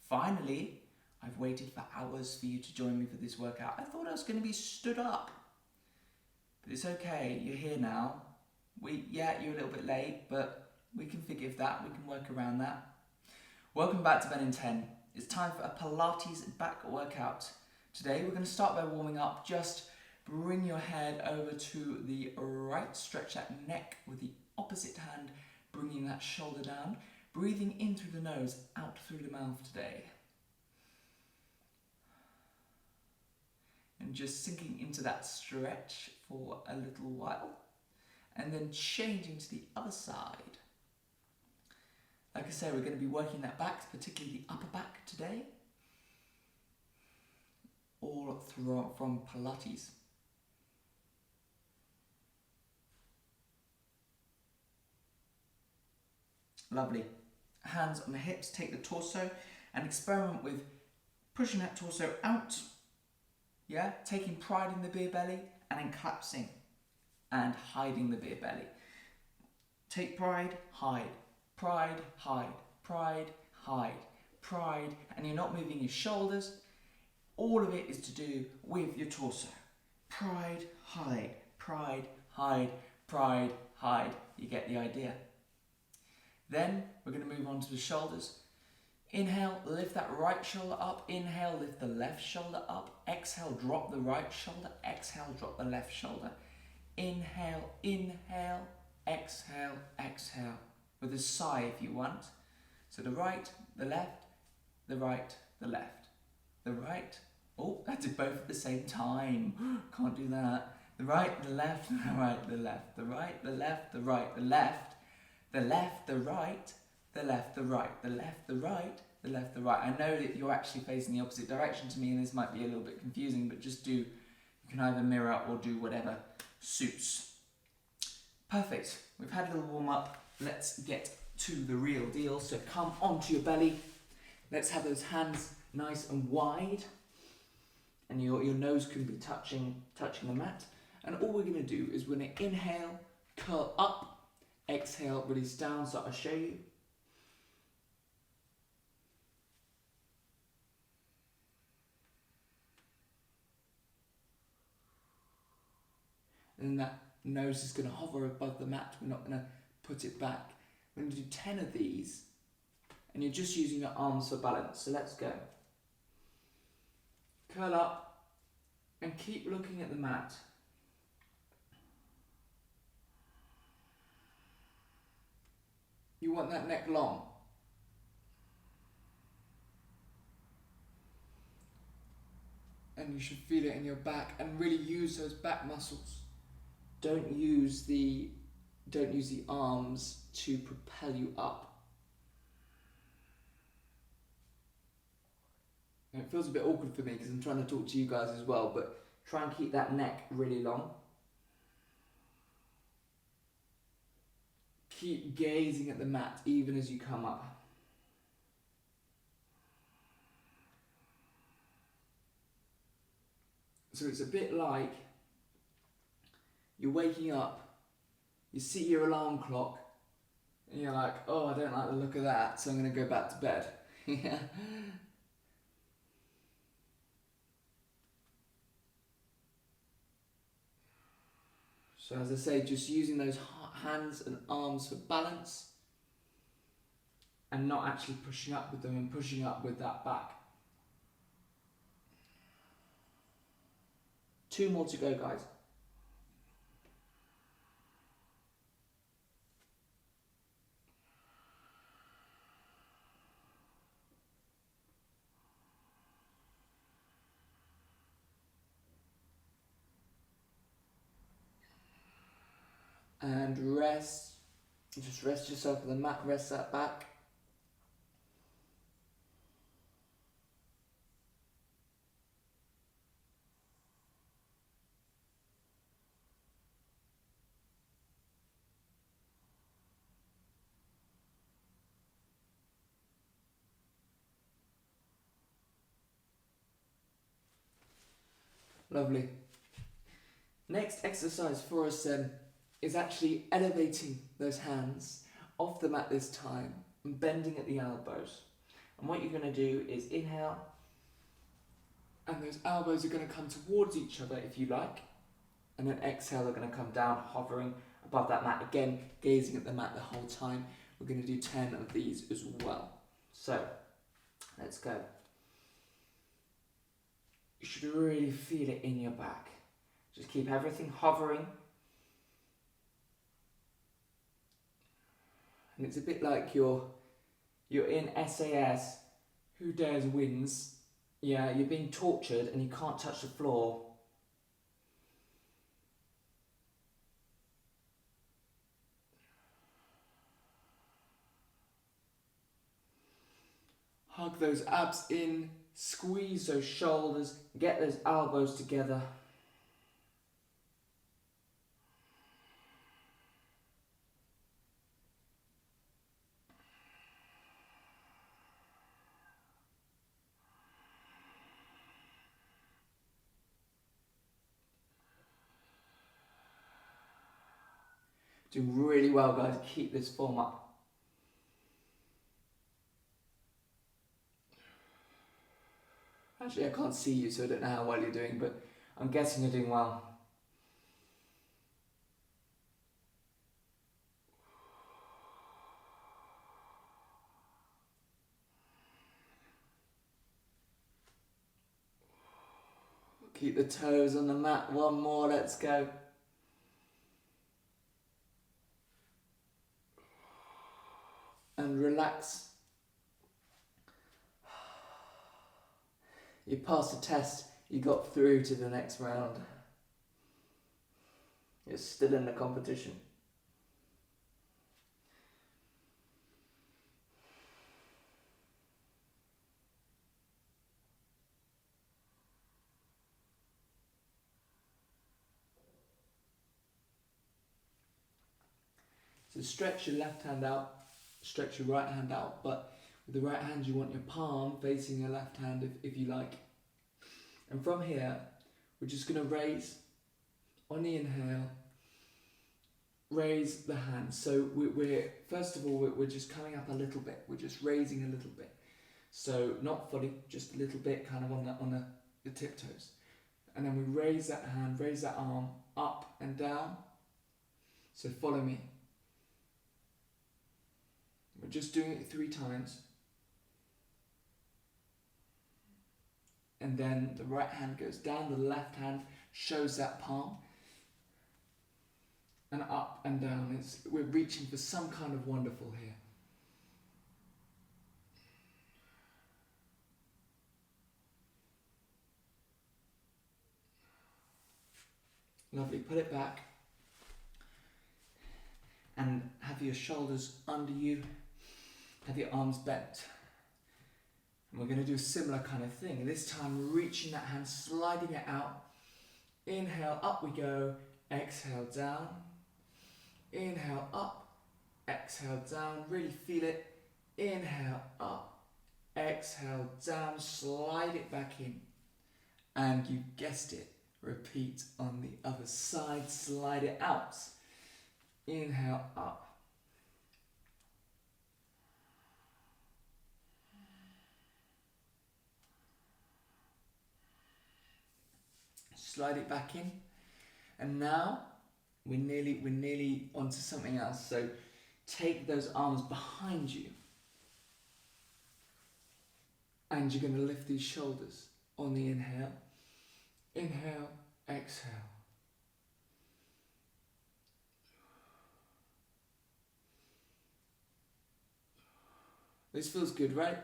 Finally, I've waited for hours for you to join me for this workout. I thought I was going to be stood up. But it's okay, you're here now. You're a little bit late, but we can forgive that, we can work around that. Welcome back to Ben in 10. It's time for a Pilates back workout. Today we're going to start by warming up. Just bring your head over to the right, stretch that neck with the opposite hand, bringing that shoulder down, breathing in through the nose, out through the mouth today. And just sinking into that stretch for a little while, and then changing to the other side. Like I say, we're going to be working that back, particularly the upper back today, all through from Pilates. Lovely. Hands on the hips, take the torso and experiment with pushing that torso out, taking pride in the beer belly and then collapsing and hiding the beer belly. Take pride, hide, pride, hide, pride, hide, pride, and you're not moving your shoulders. All of it is to do with your torso. Pride, hide, pride, hide, pride, hide. You get the idea. Then we're going to move on to the shoulders. Inhale, lift that right shoulder up. Inhale, lift the left shoulder up. Exhale, drop the right shoulder. Exhale, drop the left shoulder. Inhale, inhale, exhale, exhale. With a sigh if you want. So the right, the left, the right, the left. The right. Oh, I did both at the same time. Can't do that. The right, the left, the right, the left. The right, the left, the right, the left. The left, the right, the left, the right, the left, the right, the left, the right. I know that you're actually facing the opposite direction to me and this might be a little bit confusing, but just you can either mirror or do whatever suits. Perfect. We've had a little warm up. Let's get to the real deal. So come onto your belly. Let's have those hands nice and wide. And your nose can be touching the mat. And all we're going to do is we're going to inhale, curl up. Exhale, release down, so I'll show you. And that nose is going to hover above the mat. We're not going to put it back. We're going to do 10 of these. And you're just using your arms for balance. So let's go. Curl up and keep looking at the mat. You want that neck long. And you should feel it in your back and really use those back muscles. Don't use the arms to propel you up. And it feels a bit awkward for me because I'm trying to talk to you guys as well, but try and keep that neck really long. Keep gazing at the mat even as you come up. So it's a bit like you're waking up, you see your alarm clock, and you're like, oh, I don't like the look of that, so I'm going to go back to bed. Yeah. So as I say, just using those hands and arms for balance and not actually pushing up with them and pushing up with that back. 2 more to go, guys. And rest. Just rest yourself on the mat, rest that back. Lovely. Next exercise for us then is actually elevating those hands off the mat this time and bending at the elbows. And what you're going to do is inhale, and those elbows are going to come towards each other if you like, and then exhale, they're going to come down, hovering above that mat. Again, gazing at the mat the whole time. We're going to do 10 of these as well. So, let's go. You should really feel it in your back. Just keep everything hovering. And it's a bit like you're in SAS, Who Dares Wins. Yeah, you're being tortured and you can't touch the floor. Hug those abs in, squeeze those shoulders, get those elbows together. Doing really well, guys. Keep this form up. Actually, I can't see you, so I don't know how well you're doing, but I'm guessing you're doing well. Keep the toes on the mat. One more, let's go. And relax. You passed the test, you got through to the next round. You're still in the competition. So stretch your left hand out, stretch your right hand out, but with the right hand you want your palm facing your left hand if you like. And from here, we're just going to raise, on the inhale, raise the hands. So we're first of all, we're just coming up a little bit, we're just raising a little bit. So not fully, just a little bit, kind of on the tiptoes. And then we raise that hand, raise that arm up and down. So follow me. We're just doing it 3 times. And then the right hand goes down, the left hand shows that palm. And up and down. We're reaching for some kind of wonderful here. Lovely. Put it back. And have your shoulders under you. Have your arms bent. And we're going to do a similar kind of thing. This time reaching that hand, sliding it out. Inhale, up we go. Exhale, down. Inhale, up. Exhale, down. Really feel it. Inhale, up. Exhale, down. Slide it back in. And you guessed it. Repeat on the other side. Slide it out. Inhale, up. Slide it back in. And now we're nearly onto something else. So take those arms behind you. And you're going to lift these shoulders on the inhale. Inhale, exhale. This feels good, right?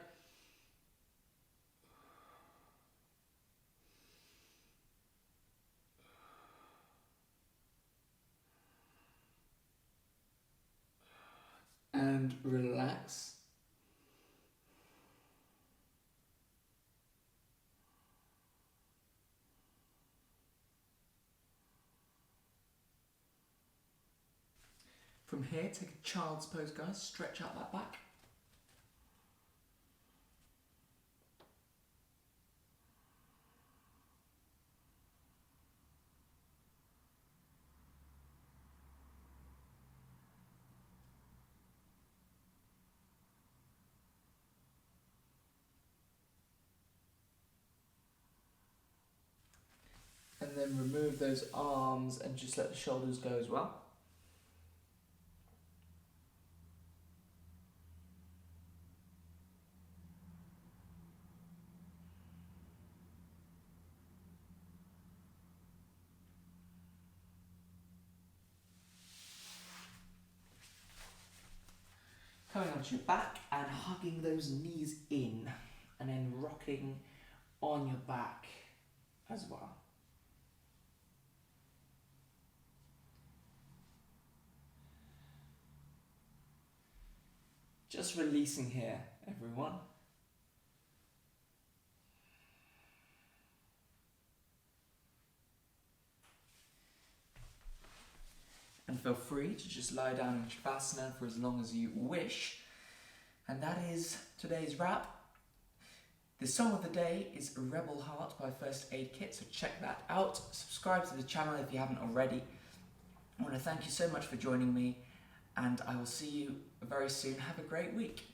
And relax. From here, take a child's pose, guys. Stretch out that back. then remove those arms and just let the shoulders go as well. Coming onto your back and hugging those knees in, and then rocking on your back as well. Just releasing here, everyone. And feel free to just lie down in Shavasana for as long as you wish. And that is today's wrap. The song of the day is Rebel Heart by First Aid Kit, so check that out. Subscribe to the channel if you haven't already. I want to thank you so much for joining me, and I will see you very soon. Have a great week.